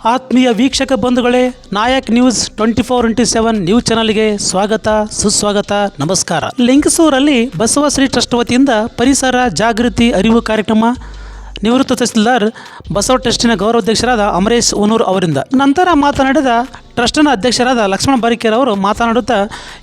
ಆತ್ಮೀಯ ವೀಕ್ಷಕ ಬಂಧುಗಳೇ, ನಾಯಕ್ ನ್ಯೂಸ್ 24x7 ನ್ಯೂಸ್ ಚಾನಲ್ಗೆ ಸ್ವಾಗತ, ಸುಸ್ವಾಗತ, ನಮಸ್ಕಾರ. ಲಿಂಗಸೂರಲ್ಲಿ ಬಸವಶ್ರೀ ಟ್ರಸ್ಟ್ ವತಿಯಿಂದ ಪರಿಸರ ಜಾಗೃತಿ ಅರಿವು ಕಾರ್ಯಕ್ರಮ ನಿವೃತ್ತ ತಹಸೀಲ್ದಾರ್ ಬಸವ ಟ್ರಸ್ಟಿನ ಗೌರವಾಧ್ಯಕ್ಷರಾದ ಅಮರೇಶ್ ಉನೂರ್ ಅವರಿಂದ. ನಂತರ ಮಾತನಾಡಿದ ಟ್ರಸ್ಟ್ನ ಅಧ್ಯಕ್ಷರಾದ ಲಕ್ಷ್ಮಣ ಬಾರಿಕೆರ್ ಅವರು ಮಾತನಾಡುತ್ತಾ,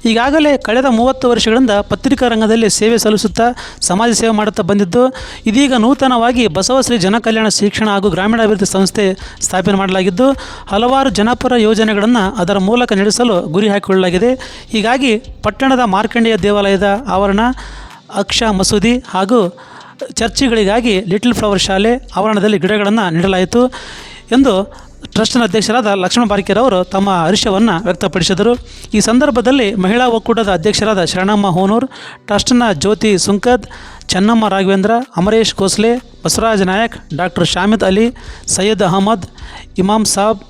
ಈಗಾಗಲೇ ಕಳೆದ 30 ವರ್ಷಗಳಿಂದ ಪತ್ರಿಕಾ ರಂಗದಲ್ಲಿ ಸೇವೆ ಸಲ್ಲಿಸುತ್ತಾ ಸಮಾಜ ಸೇವೆ ಮಾಡುತ್ತಾ ಬಂದಿದ್ದು, ಇದೀಗ ನೂತನವಾಗಿ ಬಸವಶ್ರೀ ಜನಕಲ್ಯಾಣ ಶಿಕ್ಷಣ ಹಾಗೂ ಗ್ರಾಮೀಣಾಭಿವೃದ್ಧಿ ಸಂಸ್ಥೆ ಸ್ಥಾಪನೆ ಮಾಡಲಾಗಿದ್ದು, ಹಲವಾರು ಜನಪರ ಯೋಜನೆಗಳನ್ನು ಅದರ ಮೂಲಕ ನಡೆಸಲು ಗುರಿ ಹಾಕಿಕೊಳ್ಳಲಾಗಿದೆ. ಹೀಗಾಗಿ ಪಟ್ಟಣದ ಮಾರ್ಕಂಡೇಯ ದೇವಾಲಯದ ಆವರಣ, ಅಕ್ಷಾ ಮಸೂದಿ ಹಾಗೂ ಚರ್ಚ್ಗಳಿಗಾಗಿ ಲಿಟಲ್ ಫ್ಲವರ್ ಶಾಲೆ ಆವರಣದಲ್ಲಿ ಗಿಡಗಳನ್ನು ನೆಡಲಾಯಿತು ಎಂದು ಟ್ರಸ್ಟ್ನ ಅಧ್ಯಕ್ಷರಾದ ಲಕ್ಷ್ಮಣ ಬಾರಿಕೆರ್ ಅವರು ತಮ್ಮ ಹರ್ಷವನ್ನು ವ್ಯಕ್ತಪಡಿಸಿದರು. ಈ ಸಂದರ್ಭದಲ್ಲಿ ಮಹಿಳಾ ಒಕ್ಕೂಟದ ಅಧ್ಯಕ್ಷರಾದ ಶರಣಮ್ಮ ಹೂನೂರ್, ಟ್ರಸ್ಟ್ನ ಜ್ಯೋತಿ ಸುಂಕದ್, ಚೆನ್ನಮ್ಮ ರಾಘವೇಂದ್ರ, ಅಮರೇಶ್ ಗೋಸ್ಲೆ, ಬಸವರಾಜ ನಾಯಕ್, ಡಾಕ್ಟರ್ ಶಾಮಿದ್ ಅಲಿ, ಸೈಯದ್ ಅಹಮದ್, ಇಮಾಮ್ ಸಾಬ್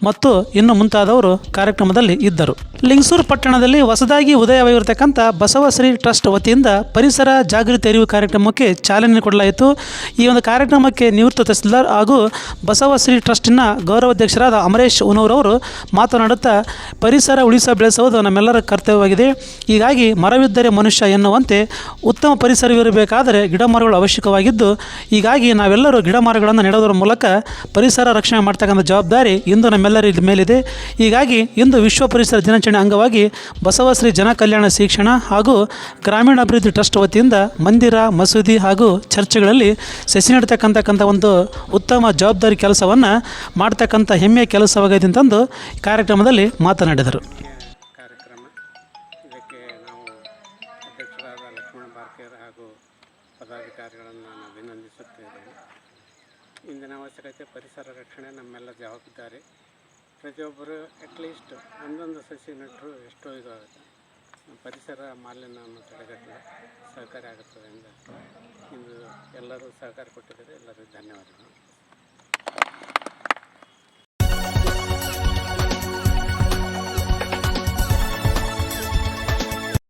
ಮತ್ತು ಇನ್ನು ಮುಂತಾದವರು ಕಾರ್ಯಕ್ರಮದಲ್ಲಿ ಇದ್ದರು. ಲಿಂಗಸೂರು ಪಟ್ಟಣದಲ್ಲಿ ಹೊಸದಾಗಿ ಉದಯವಾಗಿರತಕ್ಕಂಥ ಬಸವಶ್ರೀ ಟ್ರಸ್ಟ್ ವತಿಯಿಂದ ಪರಿಸರ ಜಾಗೃತಿ ಅರಿವು ಕಾರ್ಯಕ್ರಮಕ್ಕೆ ಚಾಲನೆ ಕೊಡಲಾಯಿತು. ಈ ಒಂದು ಕಾರ್ಯಕ್ರಮಕ್ಕೆ ನಿವೃತ್ತ ತಹಸೀಲ್ದಾರ್ ಹಾಗೂ ಬಸವಶ್ರೀ ಟ್ರಸ್ಟಿನ ಗೌರವಾಧ್ಯಕ್ಷರಾದ ಅಮರೇಶ್ ಉನೂರ್ ಅವರು ಮಾತನಾಡುತ್ತಾ, ಪರಿಸರ ಬೆಳೆಸುವುದು ನಮ್ಮೆಲ್ಲರ ಕರ್ತವ್ಯವಾಗಿದೆ. ಹೀಗಾಗಿ ಮರವಿದ್ದರೆ ಮನುಷ್ಯ ಎನ್ನುವಂತೆ ಉತ್ತಮ ಪರಿಸರವಿರಬೇಕಾದರೆ ಗಿಡ ಮರಗಳು ಅವಶ್ಯಕವಾಗಿದ್ದು, ಹೀಗಾಗಿ ನಾವೆಲ್ಲರೂ ಗಿಡ ಮರಗಳನ್ನು ನೆಡೋದರ ಮೂಲಕ ಪರಿಸರ ರಕ್ಷಣೆ ಮಾಡ್ತಕ್ಕಂಥ ಜವಾಬ್ದಾರಿ ಇಂದು ನಮ್ಮೆಲ್ಲರ ಮೇಲಿದೆ. ಹೀಗಾಗಿ ಇಂದು ವಿಶ್ವ ಪರಿಸರ ದಿನಾಚರಣೆ ಅಂಗವಾಗಿ ಬಸವಶ್ರೀ ಜನಕಲ್ಯಾಣ ಶಿಕ್ಷಣ ಹಾಗೂ ಗ್ರಾಮೀಣಾಭಿವೃದ್ಧಿ ಟ್ರಸ್ಟ್ ವತಿಯಿಂದ ಮಂದಿರ, ಮಸೂದಿ ಹಾಗೂ ಚರ್ಚ್ಗಳಲ್ಲಿ ಸಸಿ ನೆಡ್ತಕ್ಕಂಥ ಒಂದು ಉತ್ತಮ ಜವಾಬ್ದಾರಿ ಕೆಲಸವನ್ನು ಮಾಡ್ತಕ್ಕಂಥ ಹೆಮ್ಮೆಯ ಕೆಲಸವಾಗಿದೆ ಅಂತಂದು ಕಾರ್ಯಕ್ರಮದಲ್ಲಿ ಮಾತನಾಡಿದರು. ಕಾರ್ಯಕ್ರಮ ಇದಕ್ಕೆ ನಾವು ಅಧ್ಯಕ್ಷರಾದ ಲಕ್ಷ್ಮಣ ಬಾರ್ಕೇರ್ ಹಾಗೂ ಪದಾಧಿಕಾರಿಗಳನ್ನು ನಾನು ಅಭಿನಂದಿಸುತ್ತೇವೆ. ಇಂದಿನ ಅವಶ್ಯಕತೆ ಪರಿಸರ ರಕ್ಷಣೆ ನಮ್ಮೆಲ್ಲ ಜವಾಬ್ದಾರಿ. ಪ್ರತಿಯೊಬ್ಬರು ಅಟ್ಲೀಸ್ಟ್ ಒಂದೊಂದು ಸಸಿ ನೆಟ್ಟರು ಎಷ್ಟೋ ಇದಾಗುತ್ತೆ, ಪರಿಸರ ಮಾಲಿನ್ಯವನ್ನು ತಡೆಗಟ್ಟಲು ಸಹಕಾರಿ ಆಗುತ್ತದೆ ಎಂದು ಇಂದು ಎಲ್ಲರೂ ಸಹಕಾರ ಕೊಟ್ಟಿದ್ದಾರೆ. ಎಲ್ಲರಿಗೂ ಧನ್ಯವಾದಗಳು.